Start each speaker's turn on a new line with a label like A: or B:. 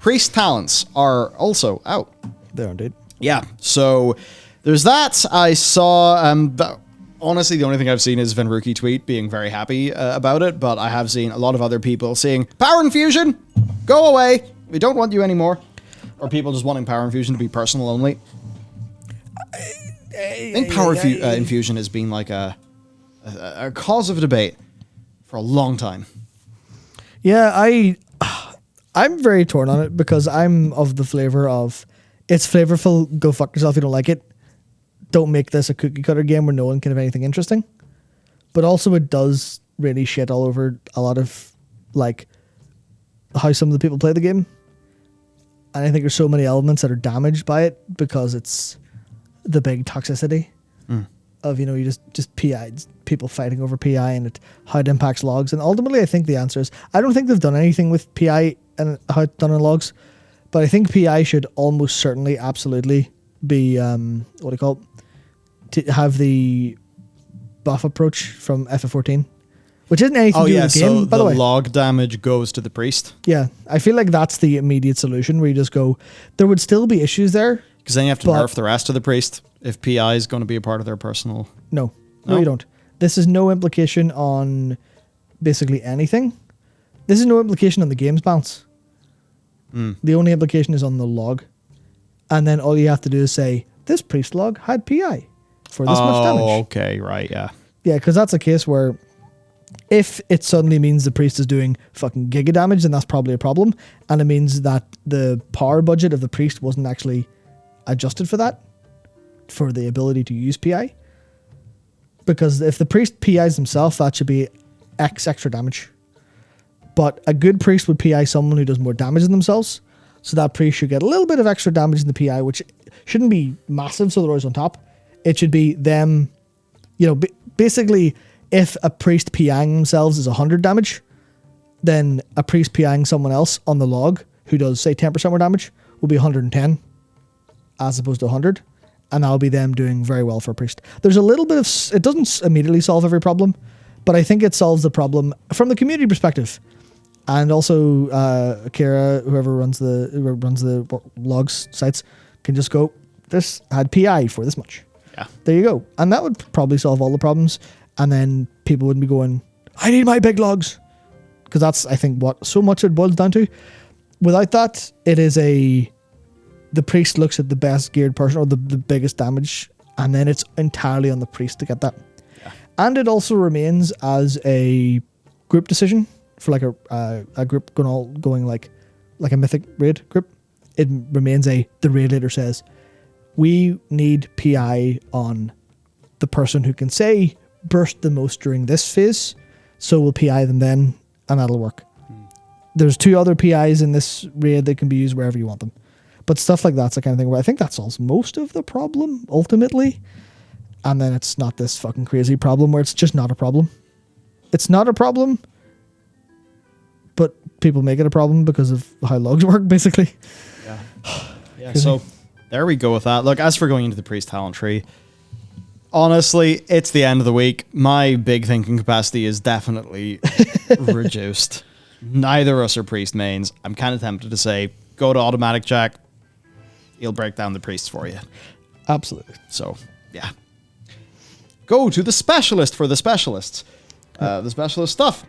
A: priest talents are also out.
B: They are indeed.
A: Yeah, so there's that. I saw, honestly, the only thing I've seen is Venruki tweet being very happy about it, but I have seen a lot of other people saying, Power Infusion, go away. We don't want you anymore. Or people just wanting Power Infusion to be personal only. I think Power Infusion has been like a cause of debate for a long time.
B: Yeah, I'm very torn on it because I'm of the flavor of it's flavorful, go fuck yourself if you don't like it. Don't make this a cookie cutter game where no one can have anything interesting. But also it does really shit all over a lot of like how some of the people play the game. And I think there's so many elements that are damaged by it because it's the big toxicity of, you just PI, people fighting over PI and how it impacts logs. And ultimately, I think the answer is, I don't think they've done anything with PI and how it's done in logs, but I think PI should almost certainly absolutely be, to have the buff approach from FF14, which isn't anything to do with the game, by the way.
A: Log damage goes to the priest.
B: Yeah, I feel like that's the immediate solution where you just go, there would still be issues there.
A: Because then you have to nerf the rest of the priest if PI is going to be a part of their personal...
B: No, you don't. This is no implication on basically anything. This is no implication on the game's balance. The only implication is on the log. And then all you have to do is say, this priest log had PI for this much damage.
A: Oh, okay, right, yeah.
B: Yeah, because that's a case where if it suddenly means the priest is doing fucking giga damage, then that's probably a problem. And it means that the power budget of the priest wasn't actually adjusted for that, for the ability to use PI. Because if the priest PIs himself, that should be X extra damage. But a good priest would PI someone who does more damage than themselves. So that priest should get a little bit of extra damage in the PI, which shouldn't be massive, so they're always on top. It should be them, basically, if a priest PIing themselves is 100 damage, then a priest PIing someone else on the log who does, say, 10% more damage will be 110 as opposed to 100. And that'll be them doing very well for a priest. There's a little bit of... It doesn't immediately solve every problem, but I think it solves the problem from the community perspective. And also, Akira, whoever runs the logs sites, can just go, this had PI for this much.
A: Yeah.
B: There you go. And that would probably solve all the problems. And then people wouldn't be going, I need my big logs. Because that's, I think, what so much it boils down to. Without that, it is the priest looks at the best geared person or the biggest damage, and then it's entirely on the priest to get that. Yeah. And it also remains as a group decision for like a group going like a mythic raid group. It remains the raid leader says, we need PI on the person who can say burst the most during this phase, so we'll PI them then, and that'll work. There's 2 other PIs in this raid that can be used wherever you want them. But stuff like that's the kind of thing where I think that solves most of the problem, ultimately. And then it's not this fucking crazy problem where it's just not a problem. It's not a problem, but people make it a problem because of how logs work, basically.
A: Yeah. Yeah, so there we go with that. Look, as for going into the priest talent tree, honestly, it's the end of the week. My big thinking capacity is definitely reduced. Neither of us are priest mains. I'm kind of tempted to say, go to automatic jack. He'll break down the priests for you.
B: Absolutely.
A: So, yeah. Go to the specialist for the specialists. The specialist stuff.